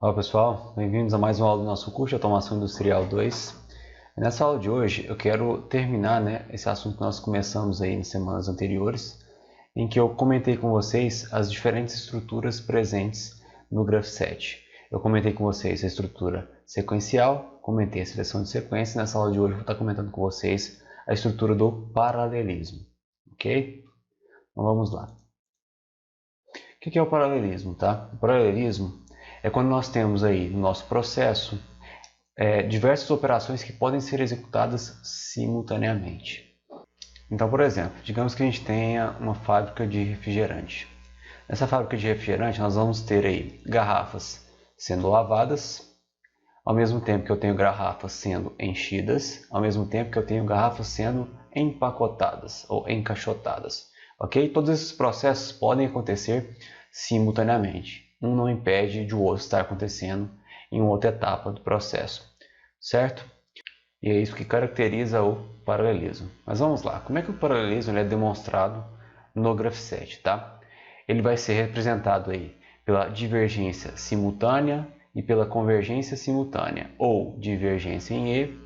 Olá pessoal, bem-vindos a mais uma aula do nosso curso de Automação Industrial 2. Nessa aula de hoje eu quero terminar esse assunto que nós começamos aí nas semanas anteriores, em que eu comentei com vocês as diferentes estruturas presentes no Graph7. Eu comentei com vocês a estrutura sequencial, comentei a seleção de sequência, e nessa aula de hoje eu vou estar comentando com vocês a estrutura do paralelismo, ok? Então vamos lá. O que é o paralelismo, tá? O paralelismo é quando nós temos aí no nosso processo diversas operações que podem ser executadas simultaneamente. Então, por exemplo, digamos que a gente tenha uma fábrica de refrigerante. Nessa fábrica de refrigerante nós vamos ter aí garrafas sendo lavadas, ao mesmo tempo que eu tenho garrafas sendo enchidas, ao mesmo tempo que eu tenho garrafas sendo empacotadas ou encaixotadas. Ok? Todos esses processos podem acontecer simultaneamente. Um não impede de o outro estar acontecendo em outra etapa do processo, certo? E é isso que caracteriza o paralelismo. Mas vamos lá, como é que o paralelismo é demonstrado no Graph7, tá? Ele vai ser representado aí pela divergência simultânea e pela convergência simultânea, ou divergência em E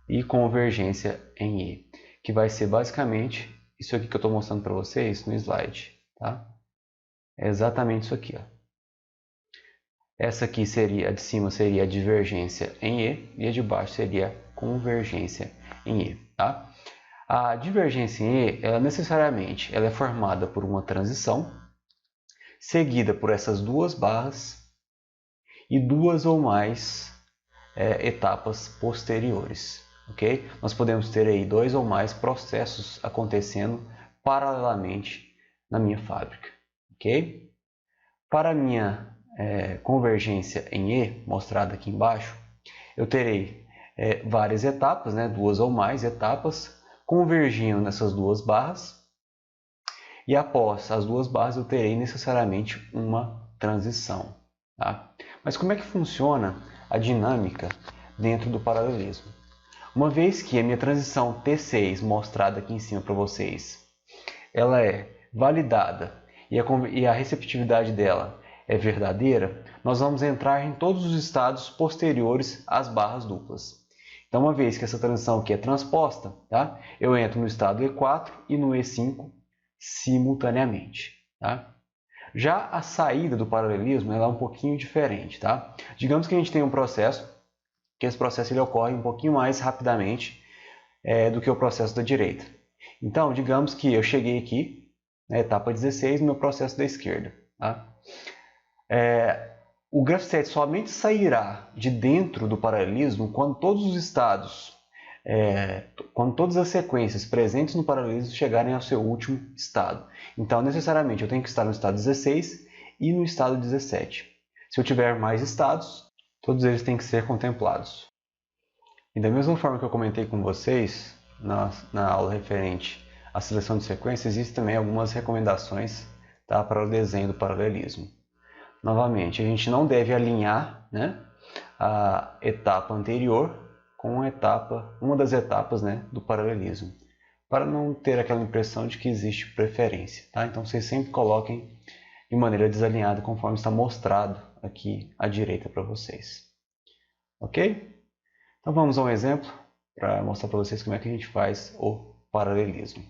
e convergência em E, que vai ser basicamente isso aqui que eu estou mostrando para vocês no slide, tá? É exatamente isso aqui, ó. Essa aqui seria, a de cima seria a divergência em E e a de baixo seria a convergência em E, tá? A divergência em E, ela necessariamente ela é formada por uma transição, seguida por essas duas barras e duas ou mais etapas posteriores, ok? Nós podemos ter aí dois ou mais processos acontecendo paralelamente na minha fábrica, ok? Para a minha convergência em E, mostrada aqui embaixo, eu terei várias etapas, duas ou mais etapas, convergindo nessas duas barras, e após as duas barras eu terei necessariamente uma transição. Tá? Mas como é que funciona a dinâmica dentro do paralelismo? Uma vez que a minha transição T6, mostrada aqui em cima para vocês, ela é validada e a receptividade dela é verdadeira, nós vamos entrar em todos os estados posteriores às barras duplas. Então, uma vez que essa transição aqui é transposta, tá? Eu entro no estado E4 e no E5 simultaneamente. Tá? Já a saída do paralelismo ela é um pouquinho diferente. Tá? Digamos que a gente tem um processo, que esse processo ele ocorre um pouquinho mais rapidamente do que o processo da direita. Então, digamos que eu cheguei aqui na etapa 16 no meu processo da esquerda. Tá? O Graph7 somente sairá de dentro do paralelismo quando todos os estados, quando todas as sequências presentes no paralelismo chegarem ao seu último estado. Então, necessariamente, eu tenho que estar no estado 16 e no estado 17. Se eu tiver mais estados, todos eles têm que ser contemplados. E da mesma forma que eu comentei com vocês na aula referente à seleção de sequências, existem também algumas recomendações, tá, para o desenho do paralelismo. Novamente, a gente não deve alinhar a etapa anterior com uma das etapas do paralelismo, para não ter aquela impressão de que existe preferência. Tá? Então, vocês sempre coloquem de maneira desalinhada, conforme está mostrado aqui à direita para vocês. Ok? Então, vamos a um exemplo para mostrar para vocês como é que a gente faz o paralelismo.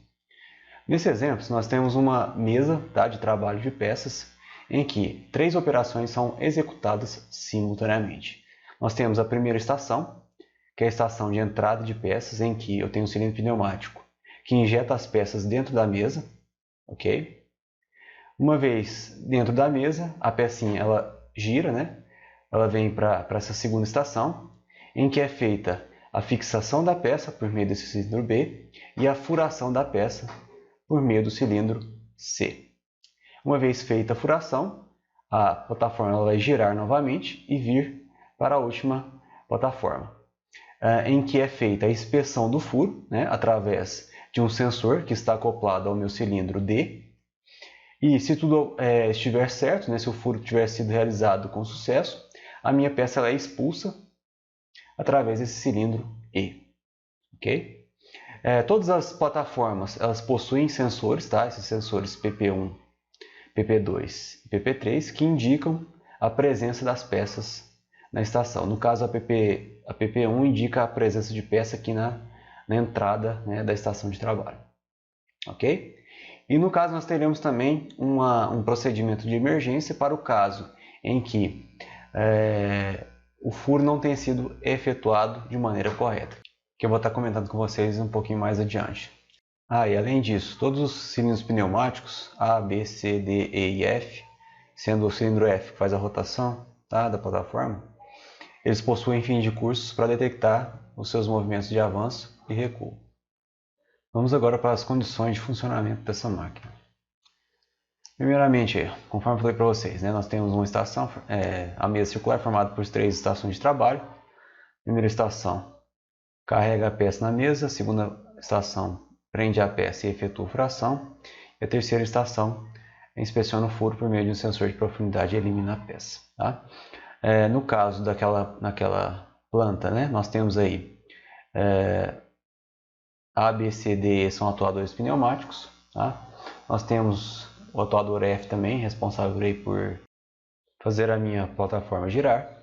Nesse exemplo, nós temos uma mesa, tá, de trabalho de peças, em que 3 operações são executadas simultaneamente. Nós temos a primeira estação, que é a estação de entrada de peças, em que eu tenho um cilindro pneumático que injeta as peças dentro da mesa, ok? Uma vez dentro da mesa, a pecinha ela gira, ela vem para essa segunda estação, em que é feita a fixação da peça por meio desse cilindro B e a furação da peça por meio do cilindro C. Uma vez feita a furação, a plataforma vai girar novamente e vir para a última plataforma, em que é feita a inspeção do furo, através de um sensor que está acoplado ao meu cilindro D. E se tudo estiver certo, se o furo tiver sido realizado com sucesso, a minha peça é expulsa através desse cilindro E. Okay? Todas as plataformas elas possuem sensores, tá? Esses sensores PP1, PP2 e PP3, que indicam a presença das peças na estação. No caso, a PP1 indica a presença de peça aqui na entrada, né, da estação de trabalho. Ok? E no caso, nós teremos também um procedimento de emergência para o caso em que o furo não tenha sido efetuado de maneira correta, que eu vou estar comentando com vocês um pouquinho mais adiante. E além disso, todos os cilindros pneumáticos A, B, C, D, E e F, sendo o cilindro F que faz a rotação, tá, da plataforma, eles possuem fim de cursos para detectar os seus movimentos de avanço e recuo. Vamos agora para as condições de funcionamento dessa máquina. Primeiramente, conforme eu falei para vocês, né, nós temos uma estação, a mesa circular formada por 3 estações de trabalho. Primeira estação carrega a peça na mesa, a segunda estação prende a peça e efetua a furação, e a terceira estação inspeciona o furo por meio de um sensor de profundidade e elimina a peça. Tá? No caso naquela planta, né, nós temos aí A, B, C, D, E são atuadores pneumáticos. Tá? Nós temos o atuador F também, responsável aí por fazer a minha plataforma girar.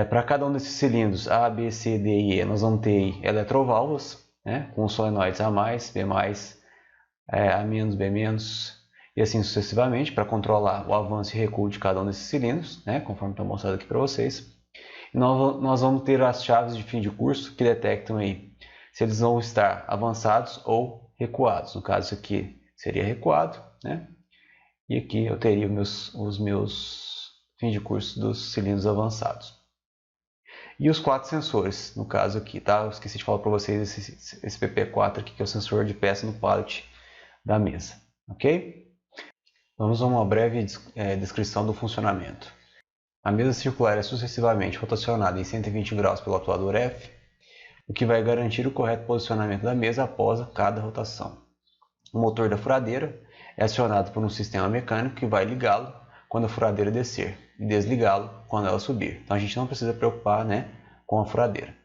Para cada um desses cilindros A, B, C, D e E, nós vamos ter eletroválvulas, né, com solenoides A+, B+, A-, B-, e assim sucessivamente, para controlar o avanço e recuo de cada um desses cilindros, né, conforme está mostrado aqui para vocês. E nós vamos ter as chaves de fim de curso que detectam aí se eles vão estar avançados ou recuados. No caso, isso aqui seria recuado, né? E aqui eu teria os meus fins de curso dos cilindros avançados. E os 4 sensores, no caso aqui, tá? Eu esqueci de falar para vocês esse PP4 aqui, que é o sensor de peça no pallet da mesa, ok? Vamos a uma breve descrição do funcionamento. A mesa circular é sucessivamente rotacionada em 120 graus pelo atuador F, o que vai garantir o correto posicionamento da mesa após cada rotação. O motor da furadeira é acionado por um sistema mecânico que vai ligá-lo quando a furadeira descer e desligá-lo quando ela subir. Então a gente não precisa preocupar, né, com a furadeira.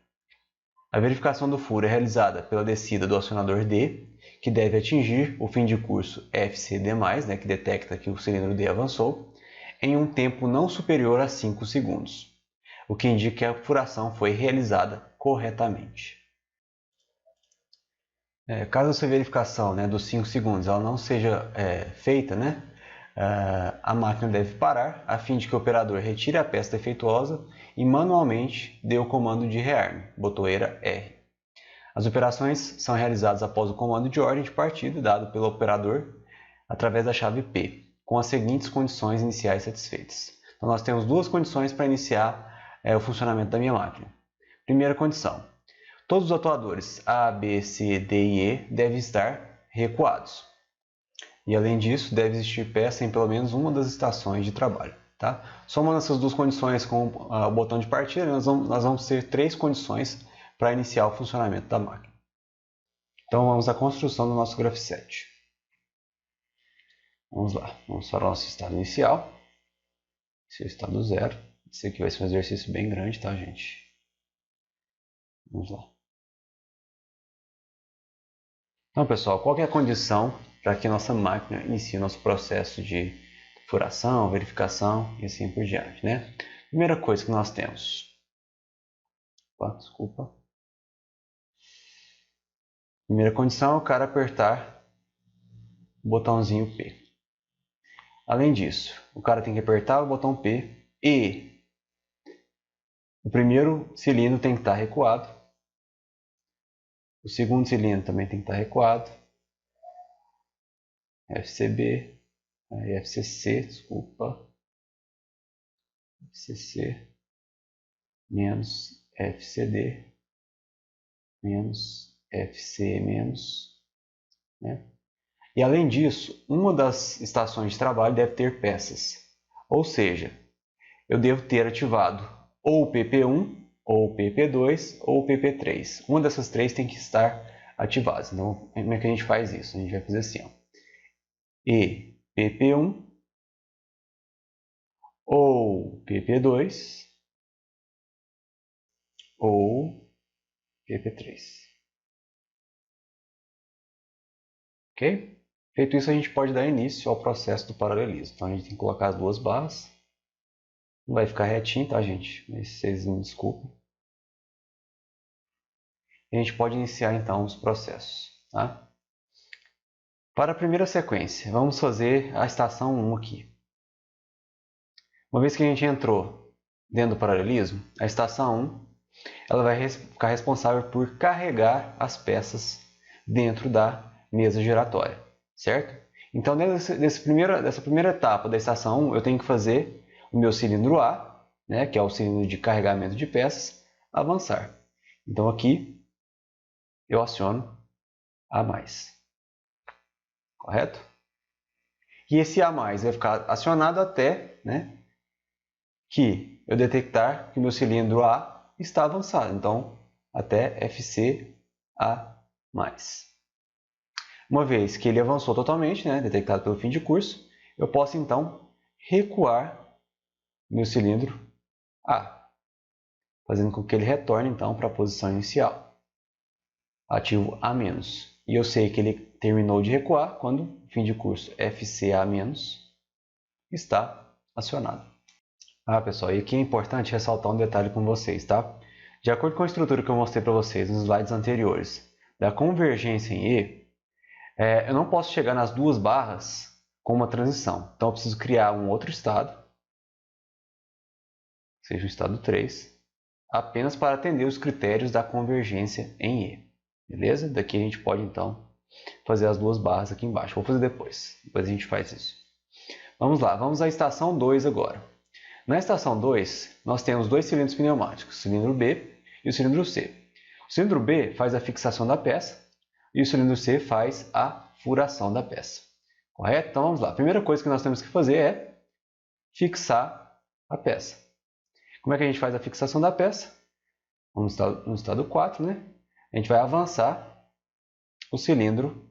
A verificação do furo é realizada pela descida do acionador D, que deve atingir o fim de curso FCD+, né, que detecta que o cilindro D avançou, em um tempo não superior a 5 segundos, o que indica que a furação foi realizada corretamente. Caso essa verificação, né, dos 5 segundos ela não seja feita, né, a máquina deve parar a fim de que o operador retire a peça defeituosa e manualmente dê o comando de rearme, botoeira R. As operações são realizadas após o comando de ordem de partida dado pelo operador através da chave P, com as seguintes condições iniciais satisfeitas. Então nós temos 2 condições para iniciar o funcionamento da minha máquina. Primeira condição: todos os atuadores A, B, C, D e E devem estar recuados. E além disso, deve existir peça em pelo menos uma das estações de trabalho. Tá? Somando essas 2 condições com o botão de partida, nós vamos ter 3 condições para iniciar o funcionamento da máquina. Então vamos à construção do nosso grafset. Vamos lá, vamos para o nosso estado inicial. Esse é o estado 0. Esse aqui vai ser um exercício bem grande, tá, gente? Vamos lá. Então, pessoal, qual é a condição para que a nossa máquina inicie o nosso processo de furação, verificação e assim por diante, né? Primeira coisa que nós temos. Desculpa. Primeira condição é o cara apertar o botãozinho P. Além disso, o cara tem que apertar o botão P e o primeiro cilindro tem que estar recuado. O segundo cilindro também tem que estar recuado. FCB, FCC, desculpa. FCC menos FCD menos FC menos, né? E além disso, uma das estações de trabalho deve ter peças. Ou seja, eu devo ter ativado ou o PP1, ou o PP2, ou o PP3. Uma dessas 3 tem que estar ativadas. Então, como é que a gente faz isso? A gente vai fazer assim, ó. E PP1 ou PP2 ou PP3. Ok? Feito isso, a gente pode dar início ao processo do paralelismo. Então a gente tem que colocar as 2 barras Não vai ficar retinho, tá, gente? Mas vocês me desculpem. E a gente pode iniciar, então, os processos, tá? Para a primeira sequência, vamos fazer a estação 1 aqui. Uma vez que a gente entrou dentro do paralelismo, a estação 1 ela vai ficar responsável por carregar as peças dentro da mesa giratória, certo? Então, dessa primeira etapa da estação 1, eu tenho que fazer o meu cilindro A, né, que é o cilindro de carregamento de peças, avançar. Então, aqui eu aciono A+, correto? E esse A+, vai ficar acionado até, né, que eu detectar que o meu cilindro A está avançado. Então, até FC A+. Uma vez que ele avançou totalmente, né, detectado pelo fim de curso, eu posso então recuar meu cilindro A, fazendo com que ele retorne então para a posição inicial. Ativo A-, e eu sei que ele terminou de recuar quando o fim de curso FCA- está acionado. Pessoal, e aqui é importante ressaltar um detalhe com vocês, tá? De acordo com a estrutura que eu mostrei para vocês nos slides anteriores, da convergência em E, eu não posso chegar nas duas barras com uma transição. Então, eu preciso criar um outro estado, seja o estado 3, apenas para atender os critérios da convergência em E. Beleza? Daqui a gente pode, então, fazer as duas barras aqui embaixo. Vou fazer depois. Depois a gente faz isso. Vamos lá. Vamos à estação 2 agora. Na estação 2, nós temos dois cilindros pneumáticos, o cilindro B e o cilindro C. O cilindro B faz a fixação da peça e o cilindro C faz a furação da peça. Correto? Então vamos lá. A primeira coisa que nós temos que fazer é fixar a peça. Como é que a gente faz a fixação da peça? Vamos no estado 4, né? A gente vai avançar o cilindro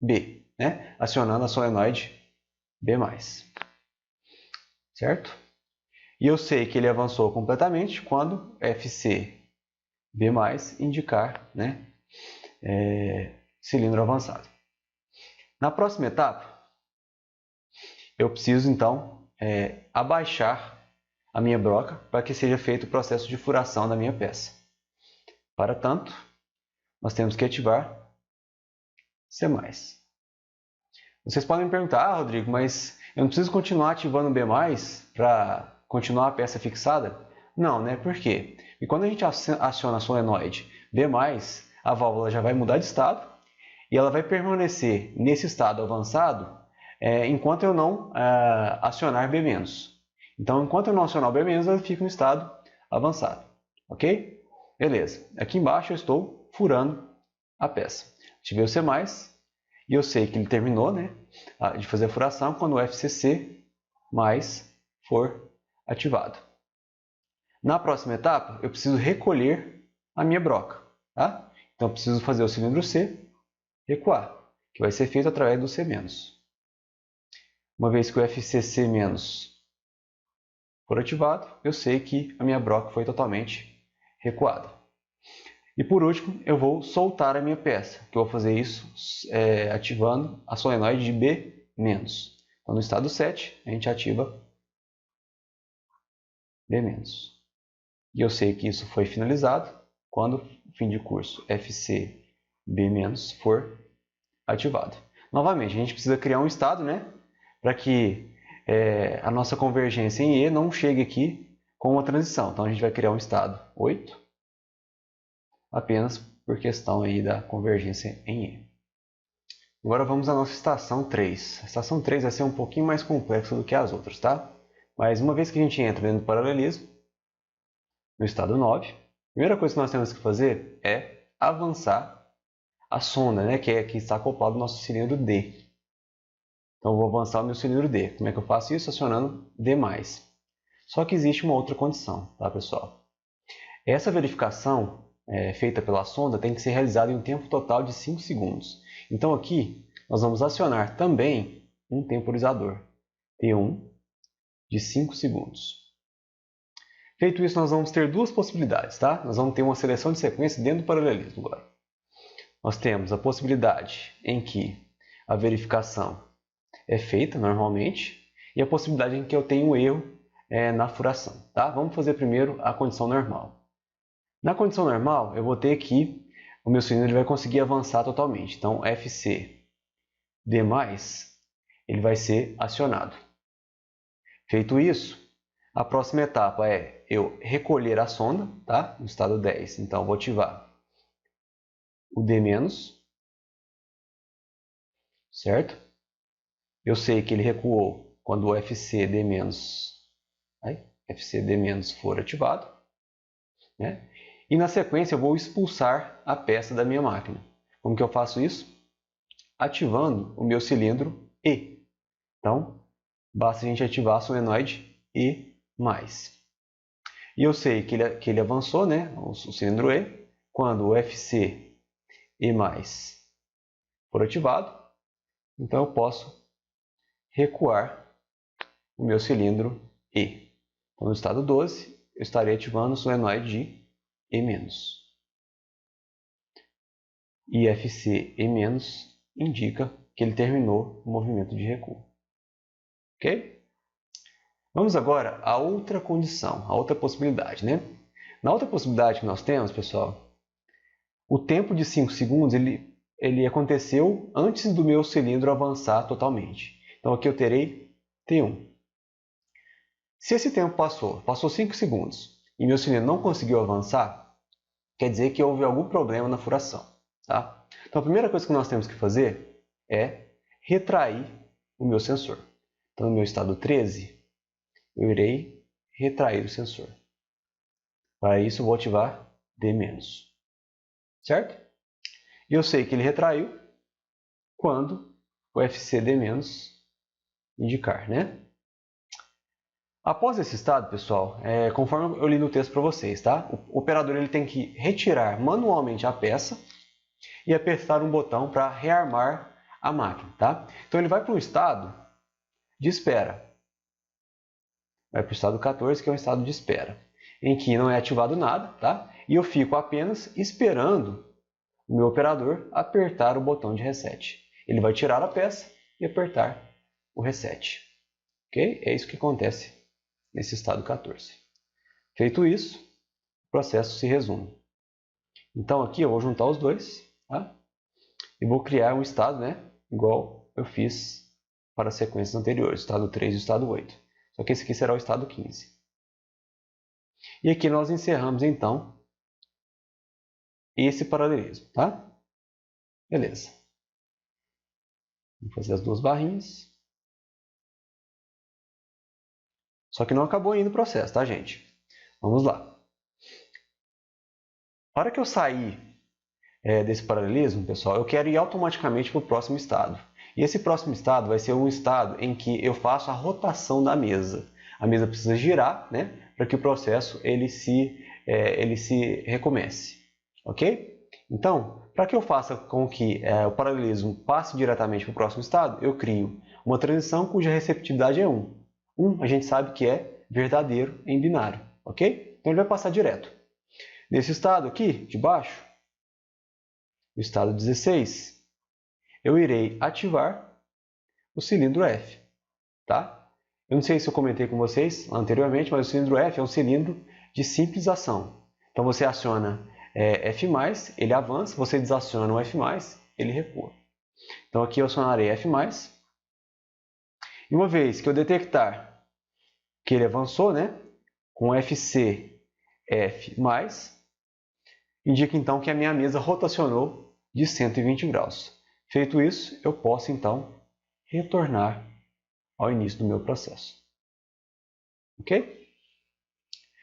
B, né? Acionando a solenoide B+. Certo? E eu sei que ele avançou completamente quando FC B+, indicar, né, cilindro avançado. Na próxima etapa, eu preciso então abaixar a minha broca para que seja feito o processo de furação da minha peça. Para tanto, nós temos que ativar C+. Vocês podem me perguntar, Rodrigo, mas eu não preciso continuar ativando o B+, para continuar a peça fixada? Não, né? Por quê? Porque quando a gente aciona a solenoide B+, a válvula já vai mudar de estado e ela vai permanecer nesse estado avançado enquanto eu não acionar B-. Então, enquanto eu não acionar o B-, ela fica no estado avançado. Ok? Beleza. Aqui embaixo eu estou furando a peça. Ativei o C+, e eu sei que ele terminou, né, de fazer a furação quando o FCC+ for ativado. Na próxima etapa, eu preciso recolher a minha broca. Tá? Então, eu preciso fazer o cilindro C recuar, que vai ser feito através do C-. Uma vez que o FCC- for ativado, eu sei que a minha broca foi totalmente recuada. E por último, eu vou soltar a minha peça, que eu vou fazer isso ativando a solenoide de B-. Então, no estado 7, a gente ativa B-. E eu sei que isso foi finalizado quando o fim de curso FC-B- for ativado. Novamente, a gente precisa criar um estado, né, para que a nossa convergência em E não chegue aqui com uma transição. Então, a gente vai criar um estado 8, apenas por questão aí da convergência em E. Agora vamos à nossa estação 3. A estação 3 vai ser um pouquinho mais complexa do que as outras, tá? Mas uma vez que a gente entra dentro do paralelismo, no estado 9, a primeira coisa que nós temos que fazer é avançar a sonda, né, que está acoplado no nosso cilindro D. Então eu vou avançar o meu cilindro D. Como é que eu faço isso? Acionando D+. Só que existe uma outra condição, tá, pessoal? Essa verificação feita pela sonda tem que ser realizada em um tempo total de 5 segundos. Então aqui nós vamos acionar também um temporizador, T1, de 5 segundos. Feito isso, nós vamos ter duas possibilidades, tá? Nós vamos ter uma seleção de sequência dentro do paralelismo agora. Nós temos a possibilidade em que a verificação é feita normalmente e a possibilidade em que eu tenho um erro na furação. Tá? Vamos fazer primeiro a condição normal. Na condição normal, eu vou ter que o meu cilindro vai conseguir avançar totalmente. Então, FC D+, ele vai ser acionado. Feito isso, a próxima etapa é eu recolher a sonda, tá? No estado 10. Então, eu vou ativar o D-, certo? Eu sei que ele recuou quando o FCD-, for ativado, né? E na sequência eu vou expulsar a peça da minha máquina. Como que eu faço isso? Ativando o meu cilindro E. Então, basta a gente ativar a solenoide E+. E eu sei que ele avançou, né? O cilindro E, quando o FC E+, for ativado, então eu posso recuar o meu cilindro E. Então, no estado 12, eu estarei ativando o solenoide de E-. E FC E- indica que ele terminou o movimento de recuo. Ok? Vamos agora à outra condição, a outra possibilidade, né? Na outra possibilidade que nós temos, pessoal, o tempo de 5 segundos ele aconteceu antes do meu cilindro avançar totalmente. Então aqui eu terei T1. Se esse tempo passou 5 segundos e meu cilindro não conseguiu avançar, quer dizer que houve algum problema na furação. Tá? Então a primeira coisa que nós temos que fazer é retrair o meu sensor. Então no meu estado 13, eu irei retrair o sensor. Para isso eu vou ativar D-, certo? E eu sei que ele retraiu quando o FCD- indicar, né? Após esse estado, pessoal, conforme eu li no texto para vocês, tá? O operador ele tem que retirar manualmente a peça e apertar um botão para rearmar a máquina, tá? Então ele vai para um estado de espera. Vai para o estado 14, que é um estado de espera, em que não é ativado nada, tá? E eu fico apenas esperando o meu operador apertar o botão de reset. Ele vai tirar a peça e apertar o reset. Ok? É isso que acontece nesse estado 14. Feito isso, o processo se resume. Então aqui eu vou juntar os dois, tá? E vou criar um estado, né? Igual eu fiz para as sequências anteriores, o estado 3 e o estado 8. Só que esse aqui será o estado 15. E aqui nós encerramos então esse paralelismo, tá? Beleza. Vou fazer as duas barrinhas. Só que não acabou ainda o processo, tá, gente? Vamos lá. Na hora que eu sair desse paralelismo, pessoal, eu quero ir automaticamente para o próximo estado. E esse próximo estado vai ser um estado em que eu faço a rotação da mesa. A mesa precisa girar, né, para que o processo ele se recomece. Ok? Então, para que eu faça com que o paralelismo passe diretamente para o próximo estado, eu crio uma transição cuja receptividade é 1. 1 a gente sabe que é verdadeiro em binário. Ok? Então ele vai passar direto. Nesse estado aqui, de baixo, no estado 16, eu irei ativar o cilindro F. Tá? Eu não sei se eu comentei com vocês anteriormente, mas o cilindro F é um cilindro de simples ação. Então você aciona F+, ele avança, você desaciona o F+, ele recua. Então aqui eu acionarei F+, e uma vez que eu detectar que ele avançou, né, com FC F+, indica então que a minha mesa rotacionou de 120 graus. Feito isso, eu posso então retornar ao início do meu processo. Ok?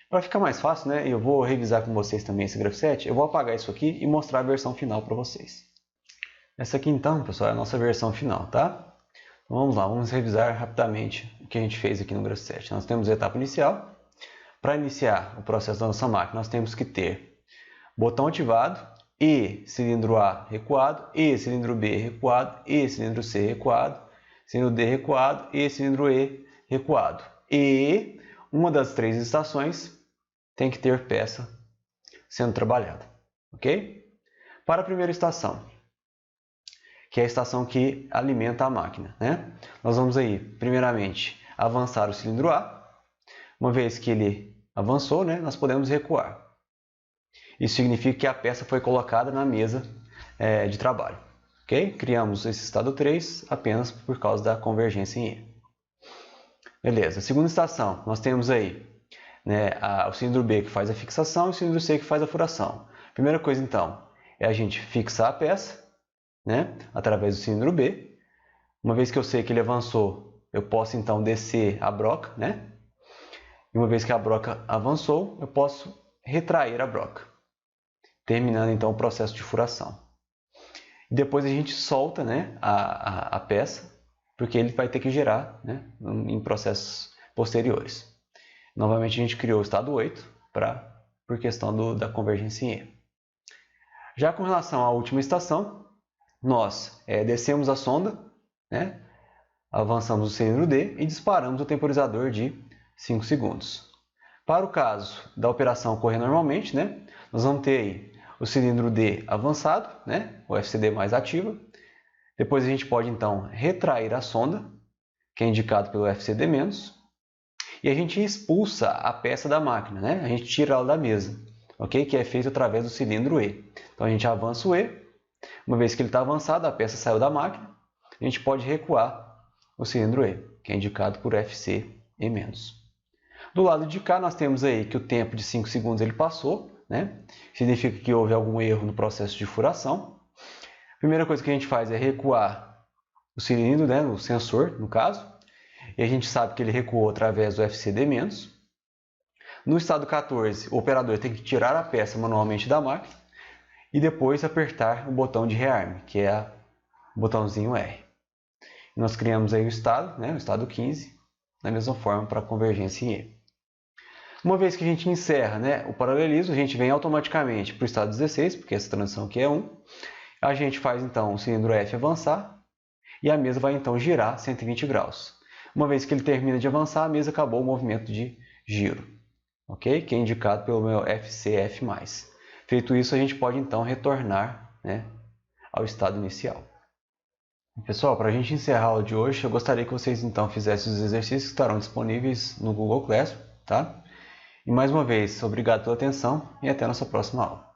Para ficar mais fácil, né, eu vou revisar com vocês também esse grafset. Eu vou apagar isso aqui e mostrar a versão final para vocês. Essa aqui então, pessoal, é a nossa versão final, tá? Então vamos lá, vamos revisar rapidamente o que a gente fez aqui no grafset. Nós temos a etapa inicial. Para iniciar o processo da nossa máquina, nós temos que ter botão ativado, e cilindro A recuado, e cilindro B recuado, e cilindro C recuado, cilindro D recuado, e cilindro E recuado. E uma das 3 estações tem que ter peça sendo trabalhada, ok? Para a primeira estação, que é a estação que alimenta a máquina, né? Nós vamos aí, primeiramente, avançar o cilindro A. Uma vez que ele avançou, né, nós podemos recuar. Isso significa que a peça foi colocada na mesa de trabalho. Okay? Criamos esse estado 3 apenas por causa da convergência em E. Beleza, segunda estação, nós temos aí, né, o cilindro B que faz a fixação e o cilindro C que faz a furação. Primeira coisa então é a gente fixar a peça, né, através do cilindro B. Uma vez que eu sei que ele avançou, eu posso então descer a broca, né? E uma vez que a broca avançou, eu posso retrair a broca, terminando então o processo de furação. E depois a gente solta, né, a peça, porque ele vai ter que girar, né, em processos posteriores. Novamente a gente criou o estado 8 por questão da convergência em E. Já com relação à última estação, nós descemos a sonda, né, avançamos o cilindro D e disparamos o temporizador de 5 segundos. Para o caso da operação ocorrer normalmente, né, nós vamos ter aí o cilindro D avançado, né, o FCD mais ativa. Depois a gente pode então retrair a sonda, que é indicado pelo FCD-, e a gente expulsa a peça da máquina, né? A gente tira ela da mesa, ok? Que é feito através do cilindro E. Então a gente avança o E, uma vez que ele está avançado, a peça saiu da máquina, a gente pode recuar o cilindro E, que é indicado por FCE-. Do lado de cá nós temos aí que o tempo de 5 segundos ele passou, né? Significa que houve algum erro no processo de furação. A primeira coisa que a gente faz é recuar o cilindro, né, o sensor, no caso, e a gente sabe que ele recuou através do FCD-. No estado 14, o operador tem que tirar a peça manualmente da máquina e depois apertar o botão de rearme, que é o botãozinho R. E nós criamos aí o estado, né, o estado 15, da mesma forma para a convergência em E. Uma vez que a gente encerra, né, o paralelismo, a gente vem automaticamente para o estado 16, porque essa transição aqui é 1. A gente faz então o cilindro F avançar e a mesa vai então girar 120 graus. Uma vez que ele termina de avançar, a mesa acabou o movimento de giro, ok? Que é indicado pelo meu FCF+. Feito isso, a gente pode então retornar, né, ao estado inicial. Pessoal, para a gente encerrar a aula de hoje, eu gostaria que vocês então fizessem os exercícios que estarão disponíveis no Google Classroom, tá? E mais uma vez, obrigado pela atenção e até a nossa próxima aula.